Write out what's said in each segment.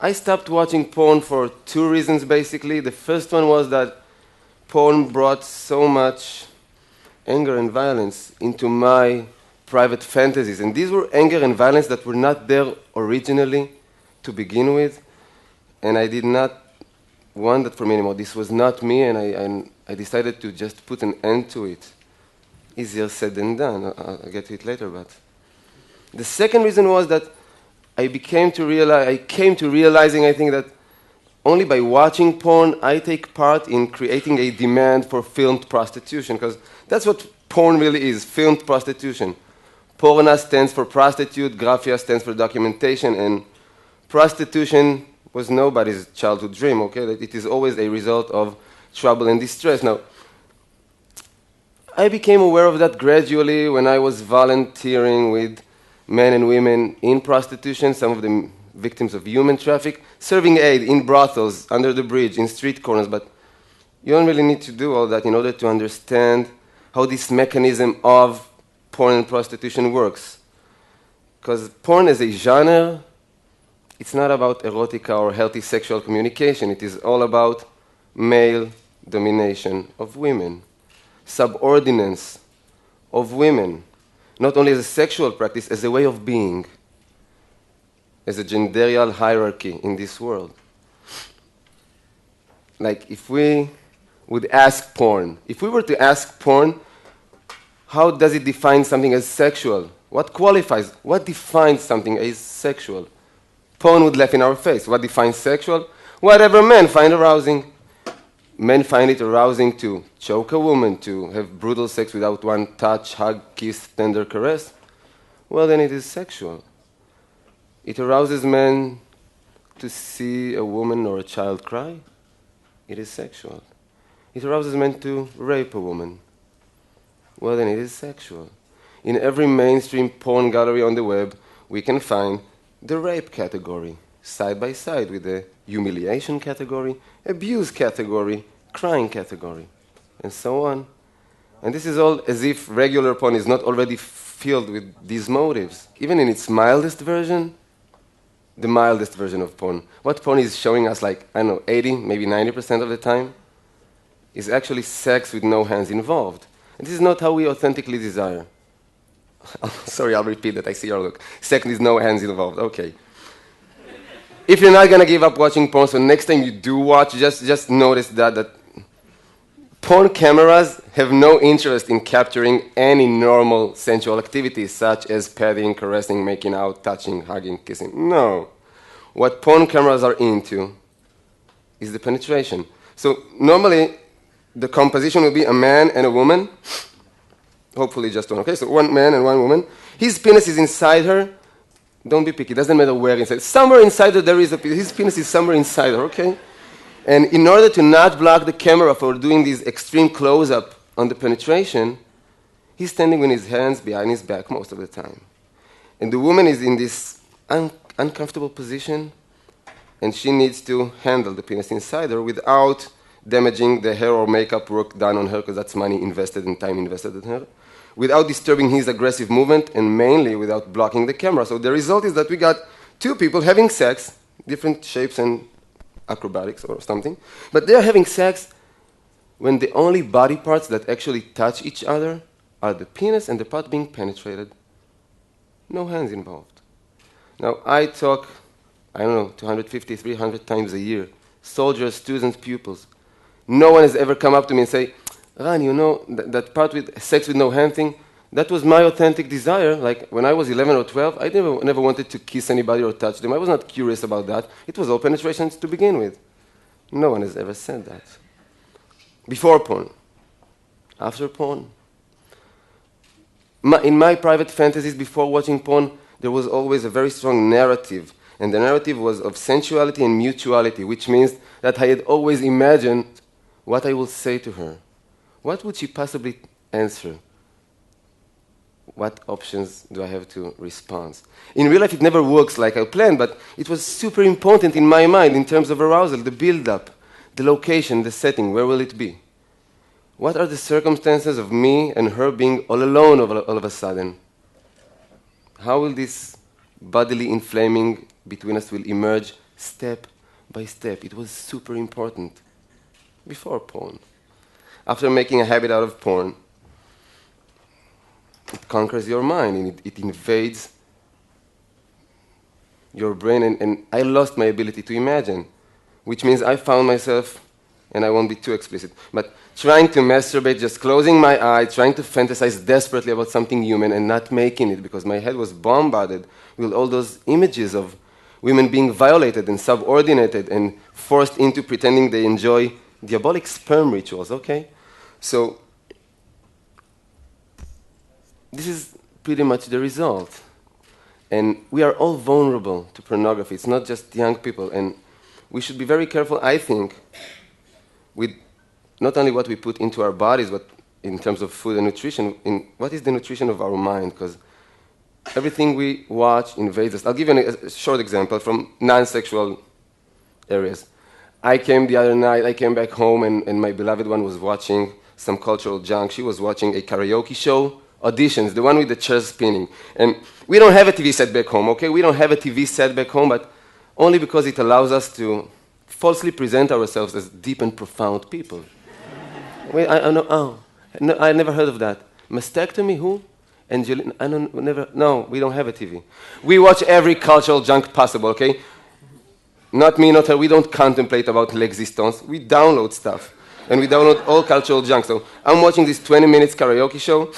I stopped watching porn for two reasons, basically. The first one was that porn brought so much anger and violence into my private fantasies. And these were anger and violence that were not there originally to begin with. And I did not want that for me anymore. This was not me, and I decided to just put an end to it. Easier said than done. I'll get to it later, but the second reason was that I came to realizing, I think, that only by watching porn, I take part in creating a demand for filmed prostitution, because that's what porn really is, filmed prostitution. Porna stands for prostitute, graphia stands for documentation, and prostitution was nobody's childhood dream, okay? That it is always a result of trouble and distress. Now, I became aware of that gradually when I was volunteering with men and women in prostitution, some of them victims of human traffic, serving aid in brothels, under the bridge, in street corners, but you don't really need to do all that in order to understand how this mechanism of porn and prostitution works. Because porn as a genre, it's not about erotica or healthy sexual communication. It is all about male domination of women, subordinance of women, not only as a sexual practice, as a way of being, as a genderial hierarchy in this world. Like if we would ask porn, if we were to ask porn, how does it define something as sexual? What qualifies, what defines something as sexual? Porn would laugh in our face. What defines sexual? Whatever men find arousing. Men find it arousing to choke a woman, to have brutal sex without one touch, hug, kiss, tender caress. Well, then it is sexual. It arouses men to see a woman or a child cry. It is sexual. It arouses men to rape a woman. Well, then it is sexual. In every mainstream porn gallery on the web, we can find the rape category, side by side with the humiliation category, abuse category, crying category, and so on. And this is all as if regular porn is not already filled with these motives. Even in its mildest version, the mildest version of porn, what porn is showing us, like, I don't know, 80, maybe 90% of the time, is actually sex with no hands involved. And this is not how we authentically desire. Sorry, I'll repeat that. I see your look. Sex with no hands involved. Okay. If you're not going to give up watching porn, so next time you do watch, just notice that porn cameras have no interest in capturing any normal sensual activities, such as petting, caressing, making out, touching, hugging, kissing. No. What porn cameras are into is the penetration. So normally, the composition will be a man and a woman. Hopefully just one. Okay, so one man and one woman. His penis is inside her. Don't be picky. It doesn't matter where inside. Somewhere inside her there is a penis. His penis is somewhere inside her, okay? And in order to not block the camera for doing this extreme close-up on the penetration, he's standing with his hands behind his back most of the time. And the woman is in this uncomfortable position, and she needs to handle the penis inside her without damaging the hair or makeup work done on her, because that's money invested and time invested in her, without disturbing his aggressive movement, and mainly without blocking the camera. So the result is that we got two people having sex, different shapes and acrobatics or something, but they're having sex when the only body parts that actually touch each other are the penis and the part being penetrated. No hands involved. Now, I talk, I don't know, 250, 300 times a year. Soldiers, students, pupils. No one has ever come up to me and say, Ran, you know, that part with sex with no hand thing, that was my authentic desire. Like, when I was 11 or 12, I never wanted to kiss anybody or touch them. I was not curious about that. It was all penetrations to begin with. No one has ever said that. Before porn. After porn. In my private fantasies before watching porn, there was always a very strong narrative. And the narrative was of sensuality and mutuality, which means that I had always imagined what I will say to her. What would she possibly answer? What options do I have to respond? In real life, it never works like I planned, but it was super important in my mind in terms of arousal, the build-up, the location, the setting, where will it be? What are the circumstances of me and her being all alone all of a sudden? How will this bodily inflaming between us will emerge step by step. It was super important before porn. After making a habit out of porn, it conquers your mind and it invades your brain, and I lost my ability to imagine, which means I found myself, and I won't be too explicit, but trying to masturbate, just closing my eye, trying to fantasize desperately about something human and not making it because my head was bombarded with all those images of women being violated and subordinated and forced into pretending they enjoy diabolic sperm rituals, okay? So this is pretty much the result. And we are all vulnerable to pornography. It's not just young people. And we should be very careful, I think, with not only what we put into our bodies, but in terms of food and nutrition, in what is the nutrition of our mind? Because everything we watch invades us. I'll give you a short example from non-sexual areas. I came back home, and my beloved one was watching some cultural junk. She was watching a karaoke show, auditions, the one with the chairs spinning. And we don't have a TV set back home, okay? We don't have a TV set back home, but only because it allows us to falsely present ourselves as deep and profound people. Wait, I never heard of that. Mastectomy, who? Angelina, no, we don't have a TV. We watch every cultural junk possible, okay? Not me, not her, we don't contemplate about l'existence. We download stuff, and we download all cultural junk. So I'm watching this 20 minutes karaoke show,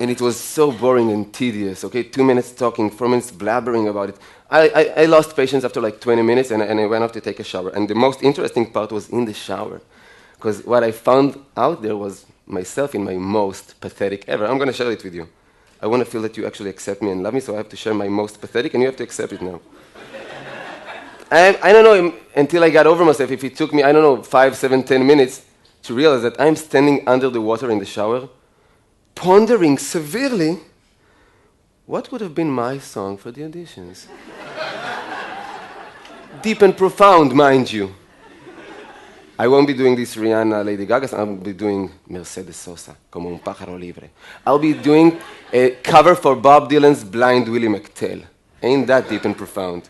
and it was so boring and tedious, okay? 2 minutes talking, 4 minutes blabbering about it. I lost patience after like 20 minutes, and I went off to take a shower. And the most interesting part was in the shower, because what I found out there was myself in my most pathetic ever. I'm going to share it with you. I want to feel that you actually accept me and love me, so I have to share my most pathetic, and you have to accept it now. I don't know until I got over myself if it took me, 5, 7, 10 minutes to realize that I'm standing under the water in the shower, pondering severely what would have been my song for the auditions. Deep and profound, mind you. I won't be doing this Rihanna, Lady Gaga, so I'll be doing Mercedes Sosa, Como un pájaro libre. I'll be doing a cover for Bob Dylan's Blind Willie McTell. Ain't that deep and profound?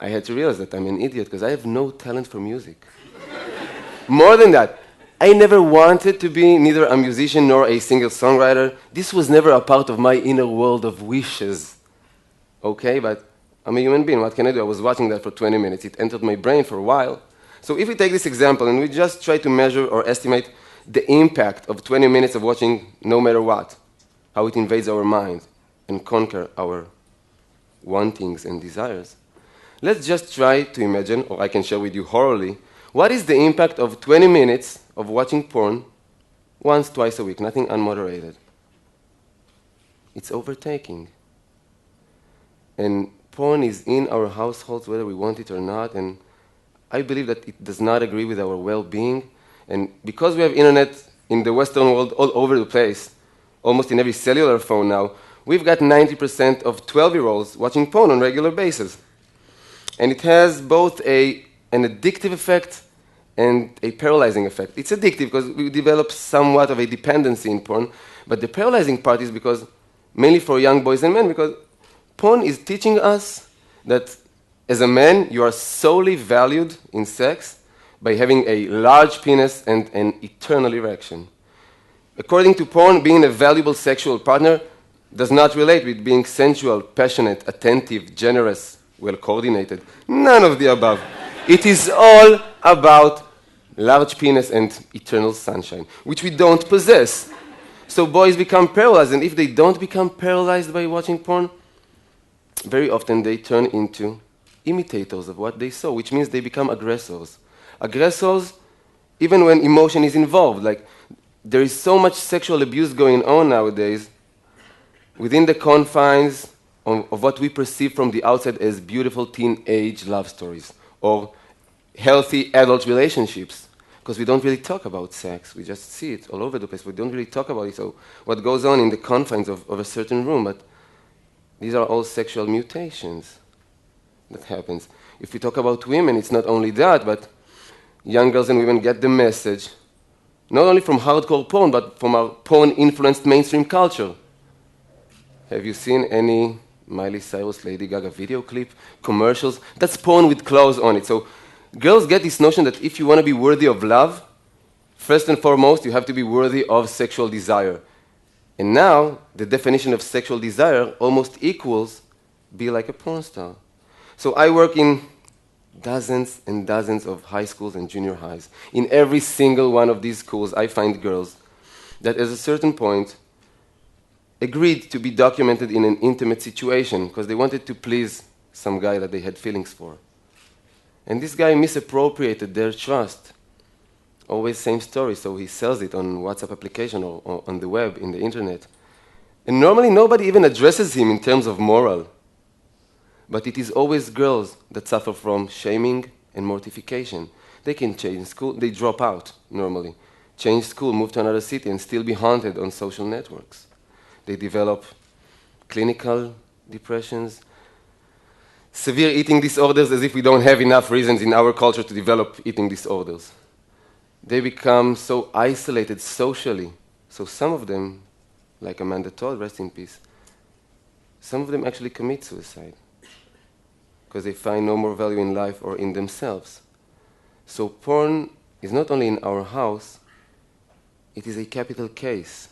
I had to realize that I'm an idiot because I have no talent for music. More than that, I never wanted to be neither a musician nor a singer-songwriter. This was never a part of my inner world of wishes. Okay, but I'm a human being. What can I do? I was watching that for 20 minutes. It entered my brain for a while. So if we take this example and we just try to measure or estimate the impact of 20 minutes of watching no matter what, how it invades our mind and conquer our wantings and desires, let's just try to imagine, or I can share with you orally, what is the impact of 20 minutes of watching porn once, twice a week, nothing unmoderated. It's overtaking. And porn is in our households whether we want it or not, and I believe that it does not agree with our well-being. And because we have internet in the Western world all over the place, almost in every cellular phone now, we've got 90% of 12-year-olds watching porn on a regular basis. And it has both an addictive effect and a paralyzing effect. It's addictive because we develop somewhat of a dependency in porn, but the paralyzing part is because, mainly for young boys and men, because porn is teaching us that as a man, you are solely valued in sex by having a large penis and an eternal erection. According to porn, being a valuable sexual partner does not relate with being sensual, passionate, attentive, generous, well-coordinated. None of the above. It is all about large penis and eternal sunshine, which we don't possess. So boys become paralyzed, and if they don't become paralyzed by watching porn, very often they turn into imitators of what they saw, which means they become aggressors. Aggressors, even when emotion is involved. Like, there is so much sexual abuse going on nowadays within the confines of what we perceive from the outside as beautiful teenage love stories or healthy adult relationships, because we don't really talk about sex. We just see it all over the place. We don't really talk about it. So what goes on in the confines of a certain room, but these are all sexual mutations that happens. If we talk about women, it's not only that, but young girls and women get the message, not only from hardcore porn, but from our porn-influenced mainstream culture. Have you seen any Miley Cyrus, Lady Gaga video clip, commercials. That's porn with clothes on it. So girls get this notion that if you want to be worthy of love, first and foremost, you have to be worthy of sexual desire. And now, the definition of sexual desire almost equals be like a porn star. So I work in dozens and dozens of high schools and junior highs. In every single one of these schools, I find girls that at a certain point agreed to be documented in an intimate situation because they wanted to please some guy that they had feelings for. And this guy misappropriated their trust. Always same story, so he sells it on WhatsApp application or on the web, in the internet. And normally nobody even addresses him in terms of moral. But it is always girls that suffer from shaming and mortification. They can change school, they drop out normally, change school, move to another city, and still be haunted on social networks. They develop clinical depressions, severe eating disorders, as if we don't have enough reasons in our culture to develop eating disorders. They become so isolated socially. So some of them, like Amanda Todd, rest in peace, some of them actually commit suicide because they find no more value in life or in themselves. So porn is not only in our house, it is a capital case.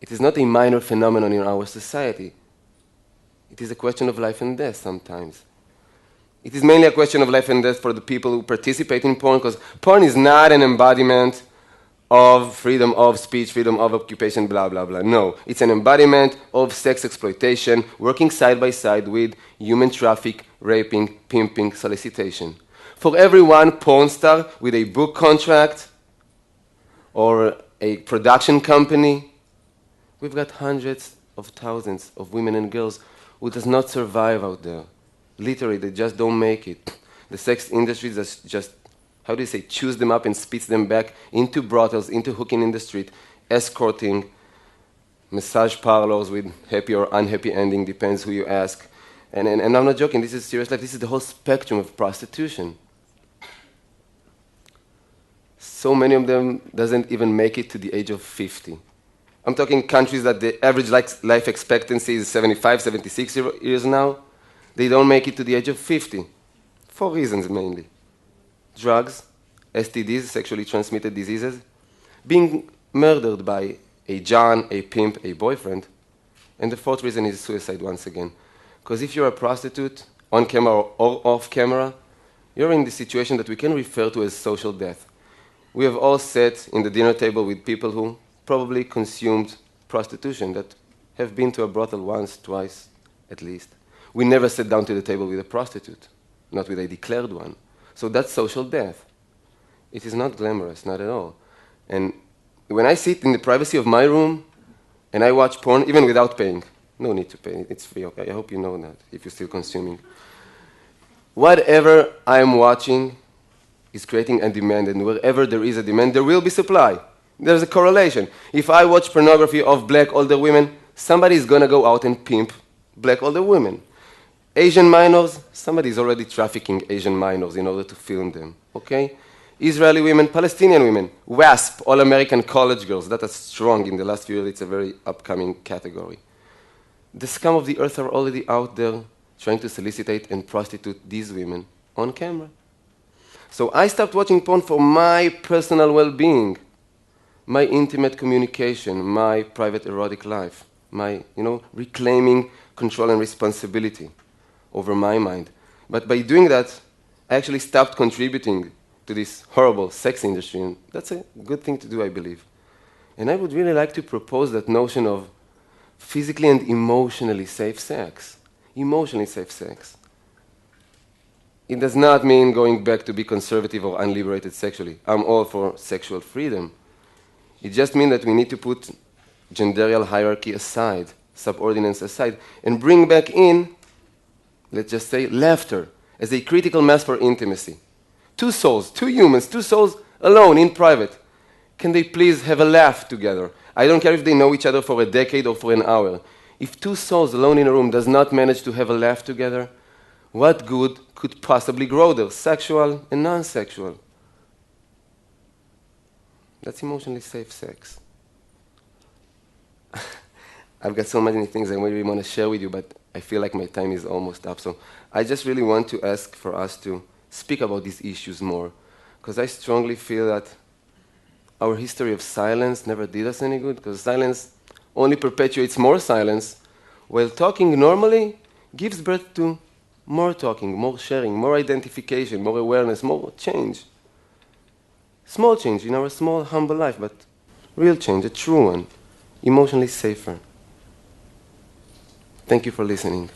It is not a minor phenomenon in our society. It is a question of life and death sometimes. It is mainly a question of life and death for the people who participate in porn, because porn is not an embodiment of freedom of speech, freedom of occupation, blah, blah, blah. No, it's an embodiment of sex exploitation, working side by side with human traffic, raping, pimping, solicitation. For every one porn star with a book contract or a production company, we've got hundreds of thousands of women and girls who does not survive out there. Literally, they just don't make it. The sex industry just, how do you say, chews them up and spits them back into brothels, into hooking in the street, escorting, massage parlors with happy or unhappy ending, depends who you ask. And I'm not joking, this is serious life. This is the whole spectrum of prostitution. So many of them doesn't even make it to the age of 50. I'm talking countries that the average life expectancy is 75, 76 years now. They don't make it to the age of 50, for reasons mainly. Drugs, STDs, sexually transmitted diseases, being murdered by a John, a pimp, a boyfriend. And the fourth reason is suicide once again. Because if you're a prostitute, on camera or off camera, you're in the situation that we can refer to as social death. We have all sat in the dinner table with people who probably consumed prostitution, that have been to a brothel once, twice, at least. We never sat down to the table with a prostitute, not with a declared one. So that's social death. It is not glamorous, not at all. And when I sit in the privacy of my room and I watch porn, even without paying, no need to pay, it's free, okay? I hope you know that, if you're still consuming. Whatever I'm watching is creating a demand, and wherever there is a demand, there will be supply. There's a correlation. If I watch pornography of black older women, somebody is going to go out and pimp black older women. Asian minors, somebody is already trafficking Asian minors in order to film them, okay? Israeli women, Palestinian women, WASP, all-American college girls, that are strong in the last few years. It's a very upcoming category. The scum of the earth are already out there trying to solicitate and prostitute these women on camera. So I stopped watching porn for my personal well-being, my intimate communication, my private erotic life, my, reclaiming control and responsibility over my mind. But by doing that, I actually stopped contributing to this horrible sex industry, and that's a good thing to do, I believe. And I would really like to propose that notion of physically and emotionally safe sex. Emotionally safe sex. It does not mean going back to be conservative or unliberated sexually. I'm all for sexual freedom. It just means that we need to put genderial hierarchy aside, subordinates aside, and bring back in, let's just say, laughter as a critical mass for intimacy. Two souls, two humans, two souls alone in private. Can they please have a laugh together? I don't care if they know each other for a decade or for an hour. If two souls alone in a room does not manage to have a laugh together, what good could possibly grow there, sexual and non-sexual? That's emotionally safe sex. I've got so many things I really want to share with you, but I feel like my time is almost up. So I just really want to ask for us to speak about these issues more, because I strongly feel that our history of silence never did us any good, because silence only perpetuates more silence, while talking normally gives birth to more talking, more sharing, more identification, more awareness, more change. Small change in our small, humble life, but real change, a true one, emotionally safer. Thank you for listening.